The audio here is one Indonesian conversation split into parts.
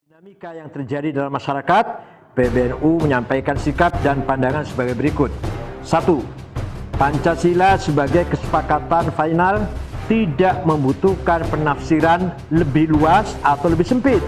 Dinamika yang terjadi dalam masyarakat, PBNU menyampaikan sikap dan pandangan sebagai berikut. 1. Pancasila sebagai kesepakatan final tidak membutuhkan penafsiran lebih luas atau lebih sempit.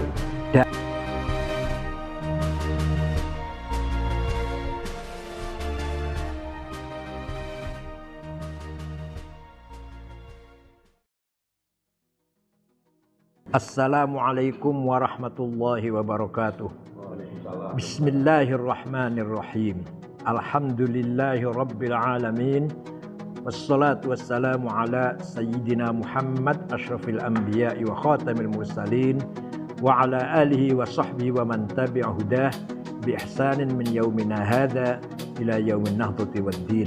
Assalamualaikum warahmatullahi wabarakatuh. Bismillahirrahmanirrahim. Alhamdulillahi rabbil alamin. Wassalatu wassalamu ala sayyidina Muhammad asyrafil anbiya'i wa khatamil mursalin wa ala alihi wa sahbihi wa man tabi'a hudah bi ihsanin min yaumina hadza ila yaumin nahdati waddin.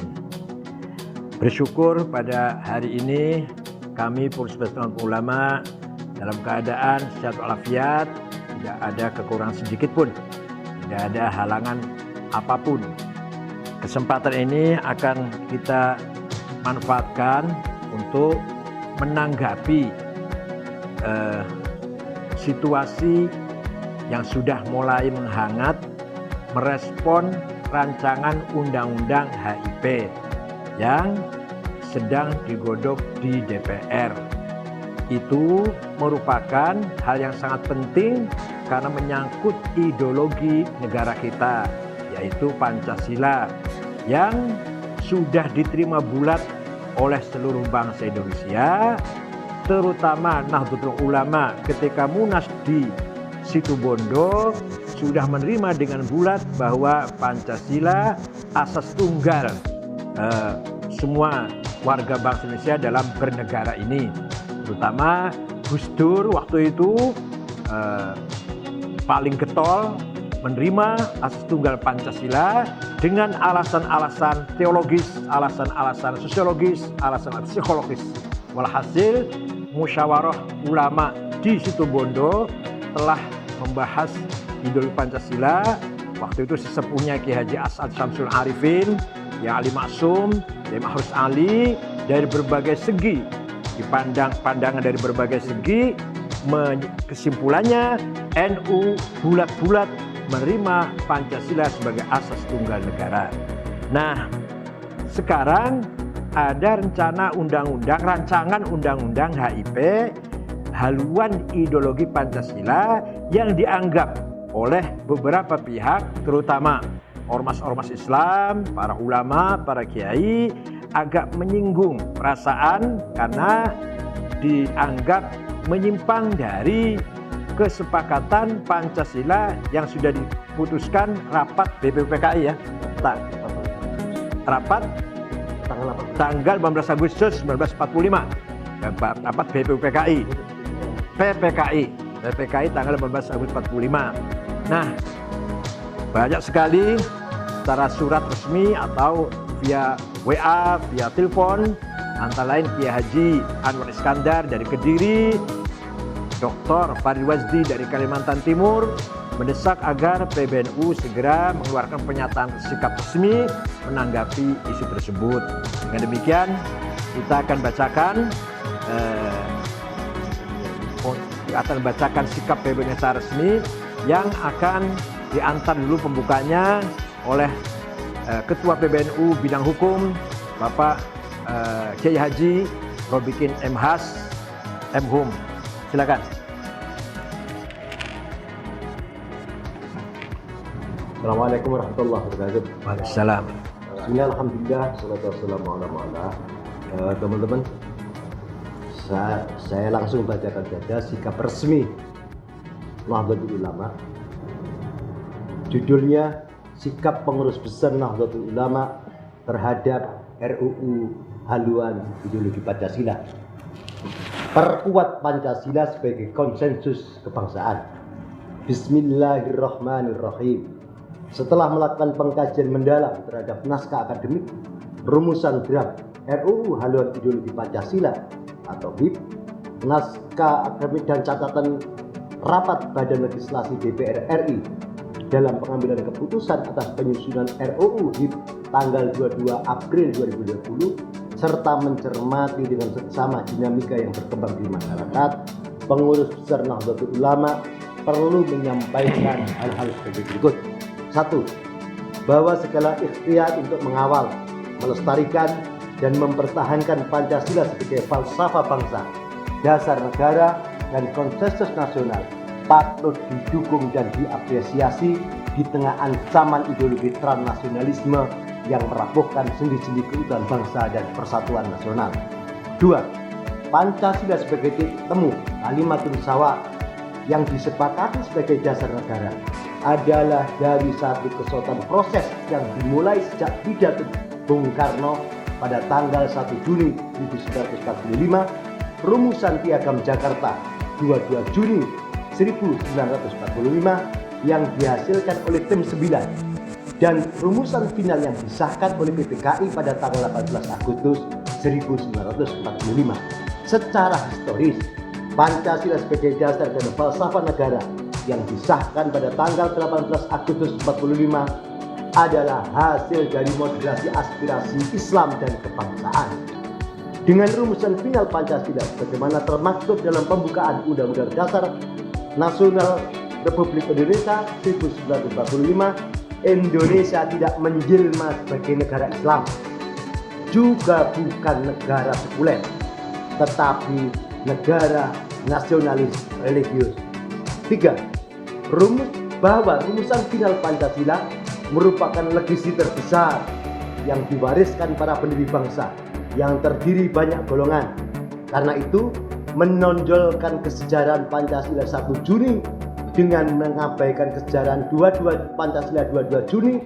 Bersyukur pada hari ini kami Pengurus Besar Ulama dalam keadaan sehat walafiat, tidak ada kekurangan sedikit pun, tidak ada halangan apapun. Kesempatan ini akan kita manfaatkan untuk menanggapi situasi yang sudah mulai menghangat, merespon rancangan undang-undang HIP yang sedang digodok di DPR. Itu merupakan hal yang sangat penting karena menyangkut ideologi negara kita, yaitu Pancasila, yang sudah diterima bulat oleh seluruh bangsa Indonesia, terutama Nahdlatul Ulama ketika Munas di Situbondo sudah menerima dengan bulat bahwa Pancasila asas tunggal semua warga bangsa Indonesia dalam bernegara ini. Terutama Gus Dur waktu itu paling getol menerima asas tunggal Pancasila dengan alasan-alasan teologis, alasan-alasan sosiologis, alasan psikologis. Walhasil musyawarah ulama di Situbondo telah membahas ideologi Pancasila. Waktu itu sesepuhnya Ki Haji As'ad Syamsul Arifin, yang Ali Maksum, Kiai Mahrus Ali, dari berbagai segi, pandangan dari berbagai segi. Kesimpulannya NU bulat-bulat menerima Pancasila sebagai asas tunggal negara. Nah, sekarang ada rancangan undang-undang HIP, haluan ideologi Pancasila, yang dianggap oleh beberapa pihak, terutama ormas-ormas Islam, para ulama, para kiai, agak menyinggung perasaan karena dianggap menyimpang dari kesepakatan Pancasila yang sudah diputuskan rapat BPUPKI ya. Rapat tanggal 18 Agustus 1945. Rapat BPUPKI. PPKI tanggal 18 Agustus 45. Nah, banyak sekali secara surat resmi atau via WA, via telepon, antara lain Kiai Haji Anwar Iskandar dari Kediri, Dr. Farid Wazdi dari Kalimantan Timur, mendesak agar PBNU segera mengeluarkan pernyataan sikap resmi menanggapi isu tersebut. Dengan demikian, kita akan bacakan sikap PBNU secara resmi yang akan diantar dulu pembukanya oleh Ketua PBNU Bidang Hukum, Bapak Kiai Haji Robikin M. Has, M.Hum. Silakan. Assalamualaikum warahmatullahi wabarakatuh. Waalaikumsalam. Bismillah, alhamdulillah, salatu wassalamu ala ma'ala. Teman-teman, saya langsung bacakan saja sikap resmi Nahdlatul Ulama. Judulnya, Sikap Pengurus Besar Nahdlatul Ulama terhadap RUU Haluan Ideologi Pancasila. Perkuat Pancasila sebagai konsensus kebangsaan. Bismillahirrahmanirrahim. Setelah melakukan pengkajian mendalam terhadap naskah akademik, rumusan draft RUU Haluan Ideologi Pancasila atau HIP, naskah akademik dan catatan rapat Badan Legislasi DPR RI dalam pengambilan keputusan atas penyusunan RUU HIP tanggal 22 April 2020, serta mencermati dengan seksama dinamika yang berkembang di masyarakat, Pengurus Besar Nahdlatul Ulama perlu menyampaikan hal-hal sebagai berikut. 1. Bahwa segala ikhtiar untuk mengawal, melestarikan, dan mempertahankan Pancasila sebagai falsafah bangsa, dasar negara, dan konsensus nasional patut didukung dan diapresiasi di tengah ancaman ideologi transnasionalisme yang merapuhkan sendi-sendi keutuhan bangsa dan persatuan nasional. 2. Pancasila sebagai titik temu kalimatun sawa yang disepakati sebagai dasar negara adalah dari satu kesatuan proses yang dimulai sejak pidato Bung Karno pada tanggal 1 Juni 1945, Rumusan Piagam Jakarta 22 Juni 1945 yang dihasilkan oleh tim 9 dan rumusan final yang disahkan oleh PPKI pada tanggal 18 Agustus 1945. Secara historis, Pancasila sebagai dasar dan falsafah negara yang disahkan pada tanggal 18 Agustus 1945 adalah hasil dari moderasi aspirasi Islam dan kebangsaan. Dengan rumusan final Pancasila sebagaimana termaktub dalam pembukaan Undang-Undang Dasar Nasional Republik Indonesia 1945, Indonesia tidak menjelma sebagai negara Islam, juga bukan negara sekuler, tetapi negara nasionalis religius. 3. Bahwa rumusan final Pancasila merupakan legasi terbesar yang diwariskan para pendiri bangsa yang terdiri banyak golongan. Karena itu, menonjolkan kesejarahan Pancasila 1 Juni dengan mengabaikan kesejarahan Pancasila 22 Juni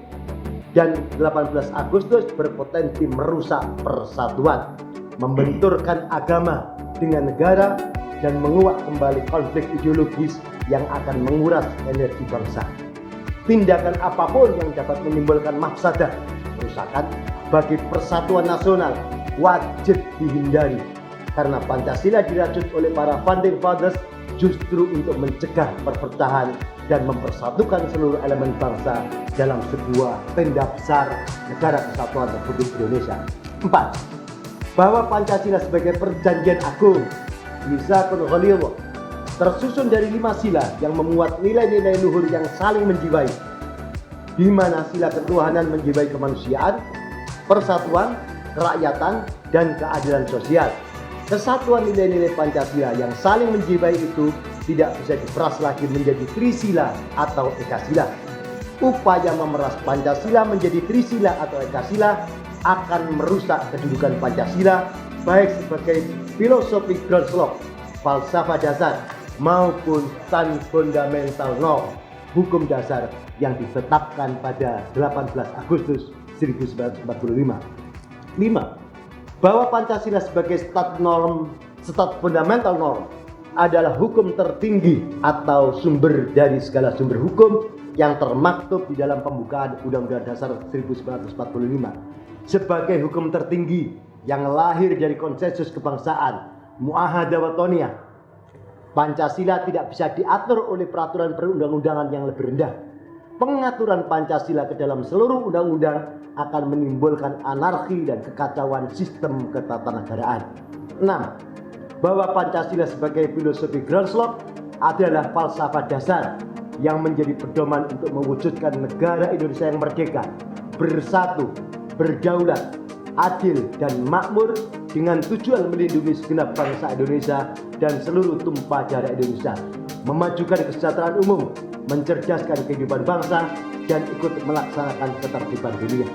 dan 18 Agustus berpotensi merusak persatuan, membenturkan agama dengan negara, dan menguak kembali konflik ideologis yang akan menguras energi bangsa. Tindakan apapun yang dapat menimbulkan mafsadah, kerusakan bagi persatuan nasional wajib dihindari, karena Pancasila dirajut oleh para founding fathers justru untuk mencegah perpecahan dan mempersatukan seluruh elemen bangsa dalam sebuah tenda besar negara kesatuan Republik Indonesia. 4. Bahwa Pancasila sebagai perjanjian agung Mitsaqul Ghalidh tersusun dari 5 sila yang memuat nilai-nilai luhur yang saling menjiwai, di mana sila ketuhanan menjiwai kemanusiaan, persatuan, kerakyatan, dan keadilan sosial. Kesatuan nilai-nilai Pancasila yang saling menjiwai itu tidak bisa diperas lagi menjadi trisila atau ekasila. Upaya memeras Pancasila menjadi trisila atau ekasila akan merusak kedudukan Pancasila baik sebagai filosofi groundslog, falsafah dasar, maupun fundamental norm, hukum dasar yang ditetapkan pada 18 Agustus 1945. 5. Bahwa Pancasila sebagai stat fundamental norm adalah hukum tertinggi atau sumber dari segala sumber hukum yang termaktub di dalam pembukaan Undang-Undang Dasar 1945 sebagai hukum tertinggi yang lahir dari konsensus kebangsaan Mu'ahadah Watoniyah. Pancasila tidak bisa diatur oleh peraturan perundang-undangan yang lebih rendah. Pengaturan Pancasila ke dalam seluruh undang-undang akan menimbulkan anarki dan kekacauan sistem ketatanegaraan. 6. Bahwa Pancasila sebagai filosofi groundslog adalah falsafah dasar yang menjadi pedoman untuk mewujudkan negara Indonesia yang merdeka, bersatu, berdaulat, adil, dan makmur dengan tujuan melindungi segenap bangsa Indonesia dan seluruh tumpah darah Indonesia, memajukan kesejahteraan umum, mencerdaskan kehidupan bangsa, dan ikut melaksanakan ketertiban dunia.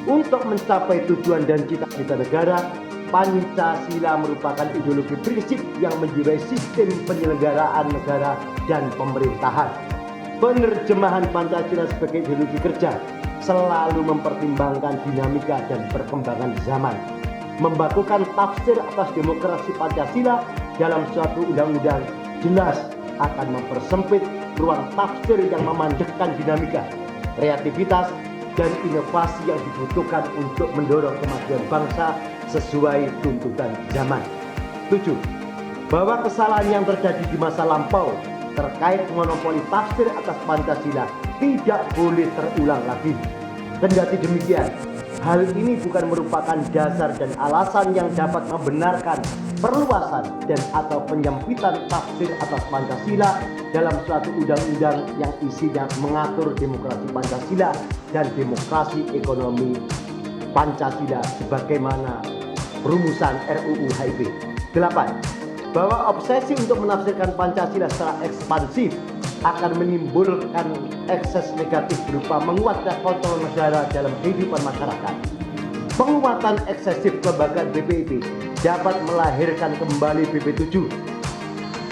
Untuk mencapai tujuan dan cita-cita negara, Pancasila merupakan ideologi prinsip yang menjiwai sistem penyelenggaraan negara dan pemerintahan. Penerjemahan Pancasila sebagai ideologi kerja selalu mempertimbangkan dinamika dan perkembangan zaman, membakukan tafsir atas demokrasi Pancasila dalam suatu undang-undang jelas akan mempersempit ruang tafsir yang memandekkan dinamika, kreativitas, dan inovasi yang dibutuhkan untuk mendorong kemajuan bangsa sesuai tuntutan zaman. 7. Bahwa kesalahan yang terjadi di masa lampau terkait monopoli tafsir atas Pancasila tidak boleh terulang lagi. Kendati demikian, hal ini bukan merupakan dasar dan alasan yang dapat membenarkan perluasan dan atau penyempitan tafsir atas Pancasila dalam suatu undang-undang yang isinya mengatur demokrasi Pancasila dan demokrasi ekonomi Pancasila sebagaimana rumusan RUU HIP. 8. Bahwa obsesi untuk menafsirkan Pancasila secara ekspansif akan menimbulkan ekses negatif berupa menguatkan kontrol negara dalam kehidupan masyarakat. Penguatan eksesif lembaga BPIP dapat melahirkan kembali BP7,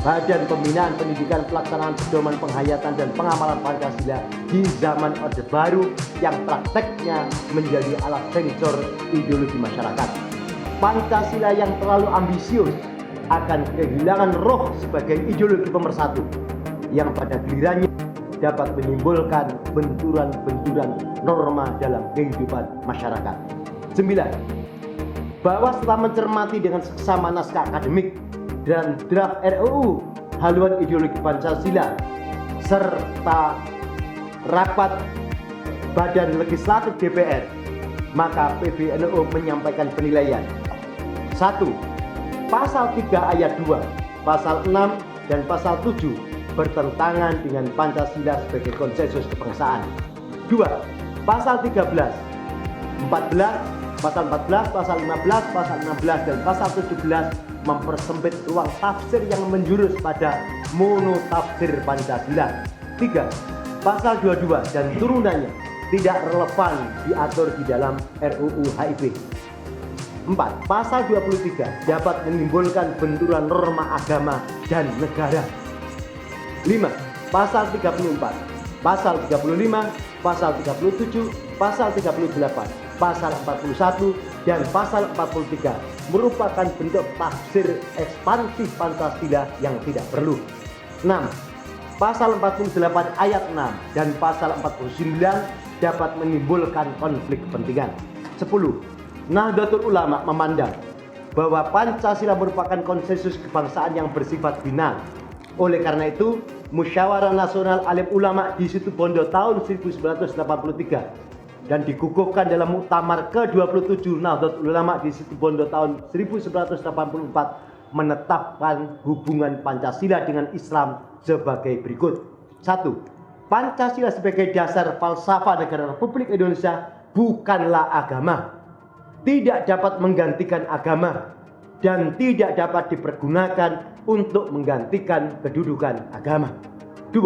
Badan Pembinaan Pendidikan Pelaksanaan Pedoman Penghayatan dan Pengamalan Pancasila di zaman Orde Baru yang prakteknya menjadi alat sensor ideologi masyarakat. Pancasila yang terlalu ambisius akan kehilangan roh sebagai ideologi pemersatu yang pada gilirannya dapat menimbulkan benturan-benturan norma dalam kehidupan masyarakat. 9. Bahwa setelah mencermati dengan seksama naskah akademik dan draft RUU haluan ideologi Pancasila serta rapat Badan Legislatif DPR, maka PBNU menyampaikan penilaian. 1. Pasal 3 ayat 2, pasal 6 dan pasal 7 bertentangan dengan Pancasila sebagai konsensus kebangsaan. 2. Pasal 13, 14, pasal 14, pasal 15, pasal 16 dan pasal 17 mempersempit ruang tafsir yang menjurus pada monotafsir Pancasila. 3. Pasal 22 dan turunannya tidak relevan diatur di dalam RUU HIP. 4. Pasal 23 dapat menimbulkan benturan norma agama dan negara. 5. Pasal 34, pasal 35, pasal 37, pasal 38, pasal 41 dan pasal 43 merupakan bentuk tafsir ekspansif Pancasila yang tidak perlu. 6. Pasal 48 ayat 6 dan pasal 49 dapat menimbulkan konflik kepentingan. 10. Nahdlatul Ulama memandang bahwa Pancasila merupakan konsensus kebangsaan yang bersifat final. Oleh karena itu, Musyawarah Nasional Alim Ulama di Situbondo tahun 1983 dan dikukuhkan dalam Muktamar ke-27 Nahdlatul Ulama di Situbondo tahun 1984 menetapkan hubungan Pancasila dengan Islam sebagai berikut. 1. Pancasila sebagai dasar falsafah negara Republik Indonesia bukanlah agama, tidak dapat menggantikan agama, dan tidak dapat dipergunakan untuk menggantikan kedudukan agama. 2.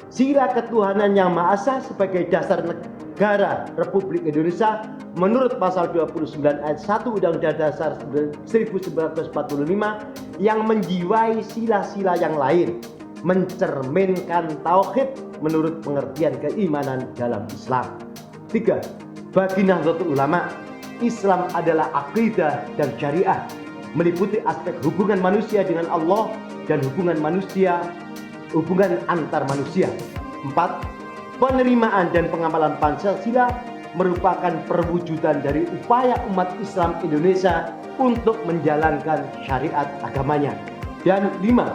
Sila ketuhanan yang Maha Esa sebagai dasar negara Republik Indonesia menurut pasal 29 ayat 1 Undang-Undang Dasar 1945 yang menjiwai sila-sila yang lain, mencerminkan tauhid menurut pengertian keimanan dalam Islam. 3. Bagi Nahdlatul Ulama, Islam adalah akidah dan syariah, meliputi aspek hubungan manusia dengan Allah dan hubungan antar manusia. 4. Penerimaan dan pengamalan Pancasila merupakan perwujudan dari upaya umat Islam Indonesia untuk menjalankan syariat agamanya. Dan 5.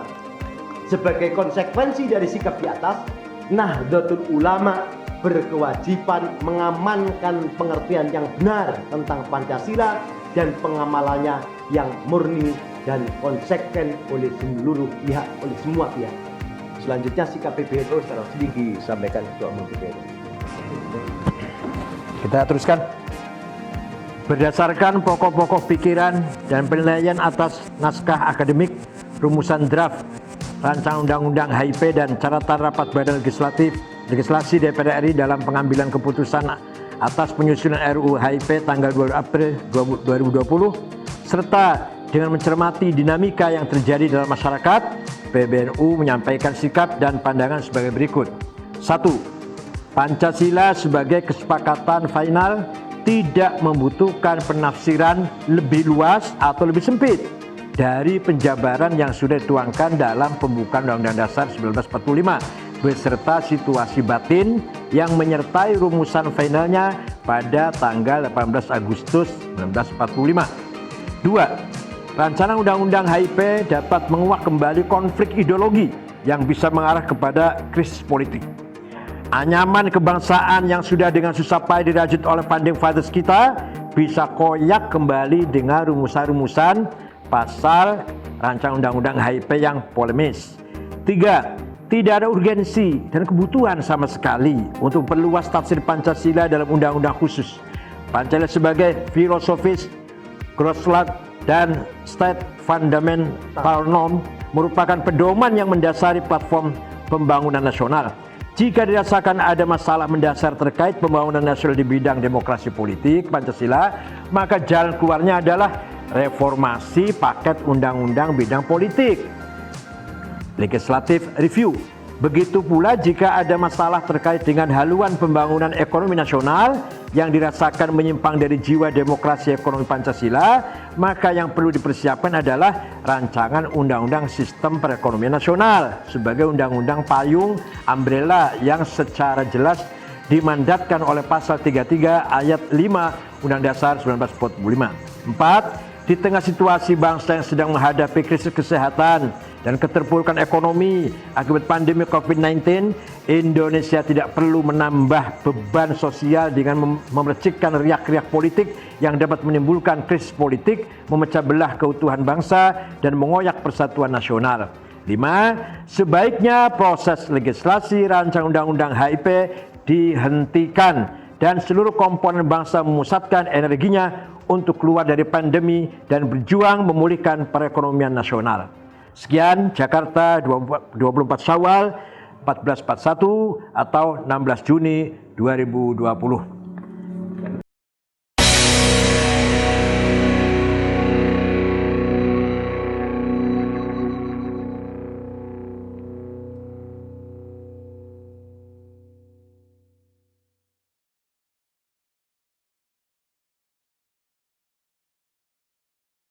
Sebagai konsekuensi dari sikap di atas, Nahdlatul Ulama berkewajiban mengamankan pengertian yang benar tentang Pancasila dan pengamalannya yang murni dan konsekuen oleh seluruh pihak, oleh semua pihak. Selanjutnya sikap PBNU secara resmi disampaikan Ketua Umum PBNU. Kita teruskan. Berdasarkan pokok-pokok pikiran dan penilaian atas naskah akademik, rumusan draft, rancangan undang-undang HIP dan catatan rapat Badan Legislasi DPR RI dalam pengambilan keputusan atas penyusunan RUU HIP tanggal 2 April 2020, serta dengan mencermati dinamika yang terjadi dalam masyarakat, PBNU menyampaikan sikap dan pandangan sebagai berikut. 1. Pancasila sebagai kesepakatan final tidak membutuhkan penafsiran lebih luas atau lebih sempit dari penjabaran yang sudah dituangkan dalam pembukaan Undang-Undang Dasar 1945 beserta situasi batin yang menyertai rumusan finalnya pada tanggal 18 Agustus 1945. 2. Rancangan Undang-Undang HIP dapat menguak kembali konflik ideologi yang bisa mengarah kepada krisis politik. Anyaman kebangsaan yang sudah dengan susah payah dirajut oleh founding fathers kita bisa koyak kembali dengan rumusan-rumusan pasal rancangan undang-undang HIP yang polemis. 3. Tidak ada urgensi dan kebutuhan sama sekali untuk perluas tafsir Pancasila dalam undang-undang khusus. Pancasila sebagai filosofis, groundslot, dan state fundamental norm merupakan pedoman yang mendasari platform pembangunan nasional. Jika dirasakan ada masalah mendasar terkait pembangunan nasional di bidang demokrasi politik Pancasila, maka jalan keluarnya adalah reformasi paket undang-undang bidang politik, legislative review. Begitu pula jika ada masalah terkait dengan haluan pembangunan ekonomi nasional yang dirasakan menyimpang dari jiwa demokrasi ekonomi Pancasila, maka yang perlu dipersiapkan adalah rancangan undang-undang sistem perekonomian nasional sebagai undang-undang payung umbrella yang secara jelas dimandatkan oleh pasal 33 ayat 5 Undang Dasar 1945. 4. Di tengah situasi bangsa yang sedang menghadapi krisis kesehatan dan keterpurukan ekonomi akibat pandemi COVID-19, Indonesia tidak perlu menambah beban sosial dengan memercikkan riak-riak politik yang dapat menimbulkan krisis politik, memecah belah keutuhan bangsa, dan mengoyak persatuan nasional. 5. Sebaiknya proses legislasi rancangan undang-undang HIP dihentikan dan seluruh komponen bangsa memusatkan energinya untuk keluar dari pandemi dan berjuang memulihkan perekonomian nasional. Sekian, Jakarta 24 Syawal 1441 atau 16 Juni 2020.